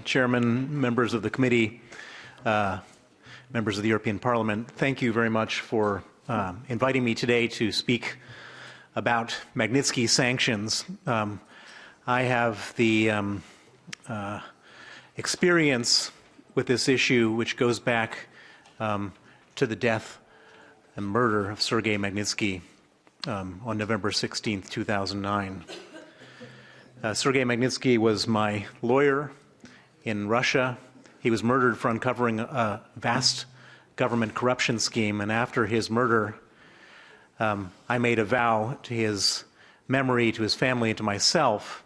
Chairman, members of the committee, members of the European Parliament, thank you very much for inviting me today to speak about Magnitsky sanctions. I have the experience with this issue which goes back to the death and murder of Sergei Magnitsky on November 16, 2009. Sergei Magnitsky was my lawyer in Russia. He was murdered for uncovering a vast government corruption scheme, and after his murder, I made a vow to his memory, to his family, and to myself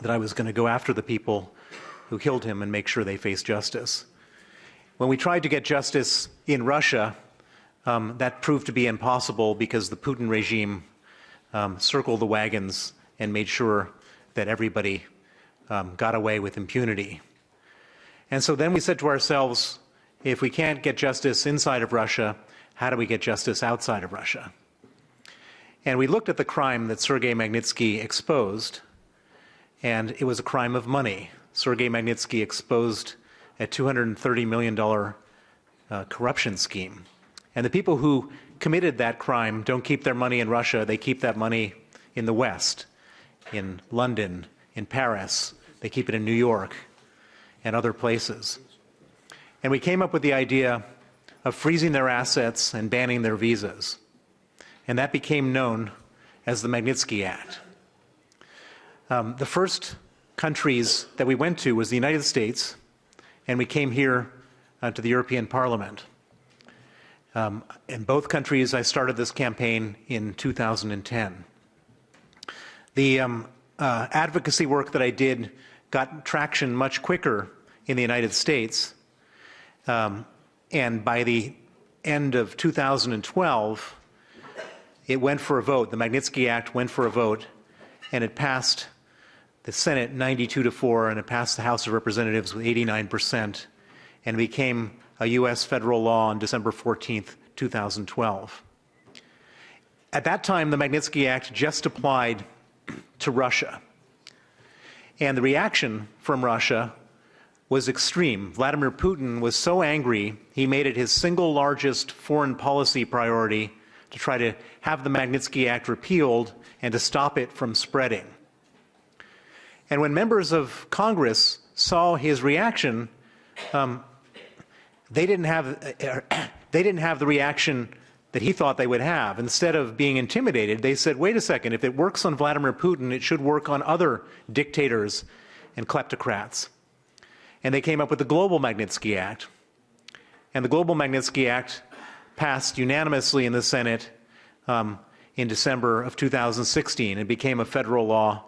that I was going to go after the people who killed him and make sure they face justice. When we tried to get justice in Russia, that proved to be impossible because the Putin regime circled the wagons and made sure that everybody got away with impunity. And so then we said to ourselves, if we can't get justice inside of Russia, how do we get justice outside of Russia? And we looked at the crime that Sergei Magnitsky exposed, and it was a crime of money. Sergei Magnitsky exposed a $230 million corruption scheme. And the people who committed that crime don't keep their money in Russia, they keep that money in the West, in London, in Paris, they keep it in New York and other places. And we came up with the idea of freezing their assets and banning their visas. And that became known as the Magnitsky Act. The first countries that we went to was the United States, and we came here to the European Parliament. In both countries, I started this campaign in 2010. The advocacy work that I did got traction much quicker in the United States, and by the end of 2012, it went for a vote. The Magnitsky Act went for a vote, and it passed the Senate 92-4, and it passed the House of Representatives with 89%, and became a U.S. federal law on December 14th, 2012. At that time, the Magnitsky Act just applied to Russia. And the reaction from Russia was extreme. Vladimir Putin was so angry, he made it his single largest foreign policy priority to try to have the Magnitsky Act repealed and to stop it from spreading. And when members of Congress saw his reaction, they didn't have the reaction that he thought they would have. Instead of being intimidated, they said, wait a second, if it works on Vladimir Putin, it should work on other dictators and kleptocrats. And they came up with the Global Magnitsky Act. And the Global Magnitsky Act passed unanimously in the Senate in December of 2016. It became a federal law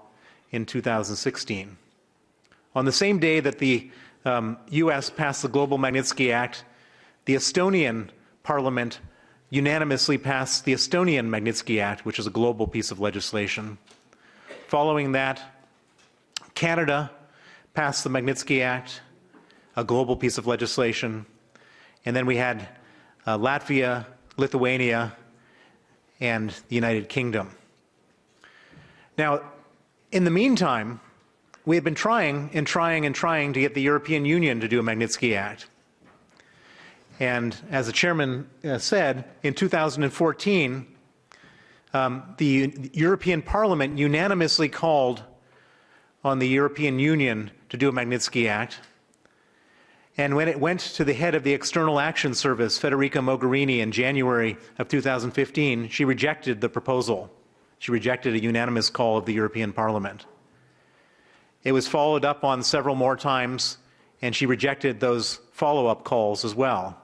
in 2016. On the same day that the U.S. passed the Global Magnitsky Act, the Estonian Parliament unanimously passed the Estonian Magnitsky Act, which is a global piece of legislation. Following that, Canada passed the Magnitsky Act, a global piece of legislation. And then we had Latvia, Lithuania, and the United Kingdom. Now, in the meantime, we have been trying to get the European Union to do a Magnitsky Act. And as the chairman said, in 2014, the European Parliament unanimously called on the European Union to do a Magnitsky Act. And when it went to the head of the External Action Service, Federica Mogherini, in January of 2015, she rejected the proposal. She rejected a unanimous call of the European Parliament. It was followed up on several more times, and she rejected those follow-up calls as well.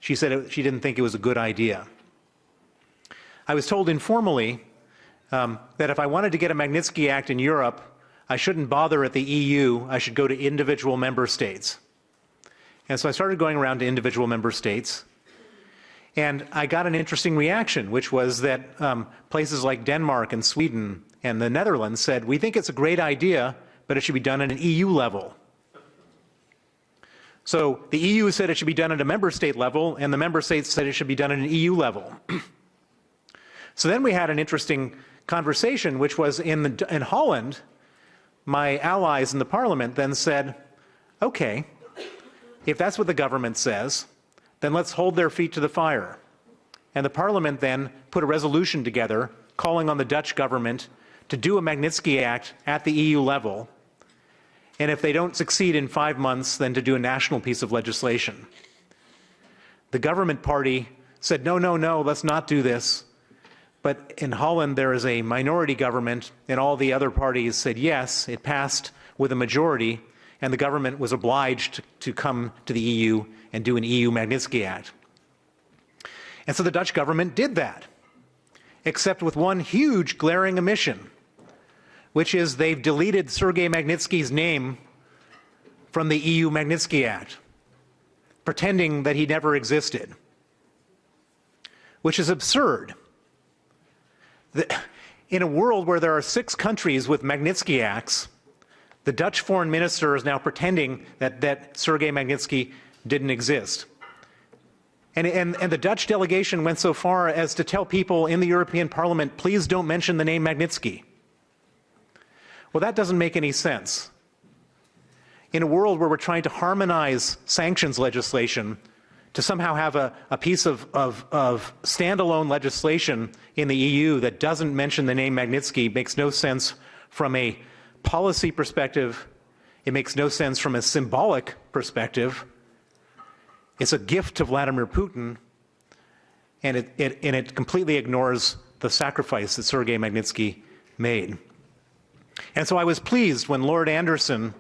She said she didn't think it was a good idea. I was told informally that if I wanted to get a Magnitsky Act in Europe, I shouldn't bother at the EU, I should go to individual member states. And so I started going around to individual member states, and I got an interesting reaction, which was that places like Denmark and Sweden and the Netherlands said, we think it's a great idea, but it should be done at an EU level. So the EU said it should be done at a member state level, and the member states said it should be done at an EU level. So then we had an interesting conversation, which was in Holland, my allies in the parliament then said, okay, if that's what the government says, then let's hold their feet to the fire. And the parliament then put a resolution together calling on the Dutch government to do a Magnitsky Act at the EU level. And if they don't succeed in 5 months, then to do a national piece of legislation. The government party said, no, no, no, let's not do this. But in Holland, there is a minority government, and all the other parties said yes. It passed with a majority, and the government was obliged to come to the EU and do an EU Magnitsky Act. And so the Dutch government did that, except with one huge glaring omission, which is they've deleted Sergei Magnitsky's name from the EU Magnitsky Act, pretending that he never existed, which is absurd. In a world where there are 6 countries with Magnitsky Acts, the Dutch foreign minister is now pretending that Sergei Magnitsky didn't exist. And the Dutch delegation went so far as to tell people in the European Parliament, please don't mention the name Magnitsky. Well, that doesn't make any sense. In a world where we're trying to harmonize sanctions legislation to somehow have a piece of standalone legislation in the EU that doesn't mention the name Magnitsky makes no sense from a policy perspective. It makes no sense from a symbolic perspective. It's a gift to Vladimir Putin, and it completely ignores the sacrifice that Sergei Magnitsky made. And so I was pleased when Lord Anderson,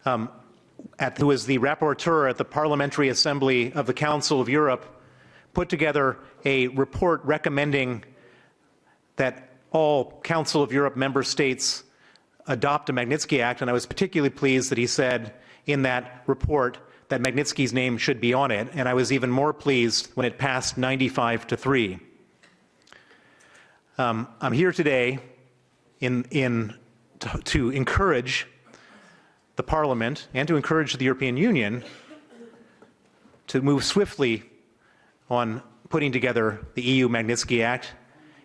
who was the rapporteur at the Parliamentary Assembly of the Council of Europe, put together a report recommending that all Council of Europe member states adopt a Magnitsky Act, and I was particularly pleased that he said in that report that Magnitsky's name should be on it, and I was even more pleased when it passed 95-3. I'm here today to encourage the Parliament and to encourage the European Union to move swiftly on putting together the EU Magnitsky Act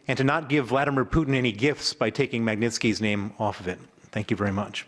and to not give Vladimir Putin any gifts by taking Magnitsky's name off of it. Thank you very much.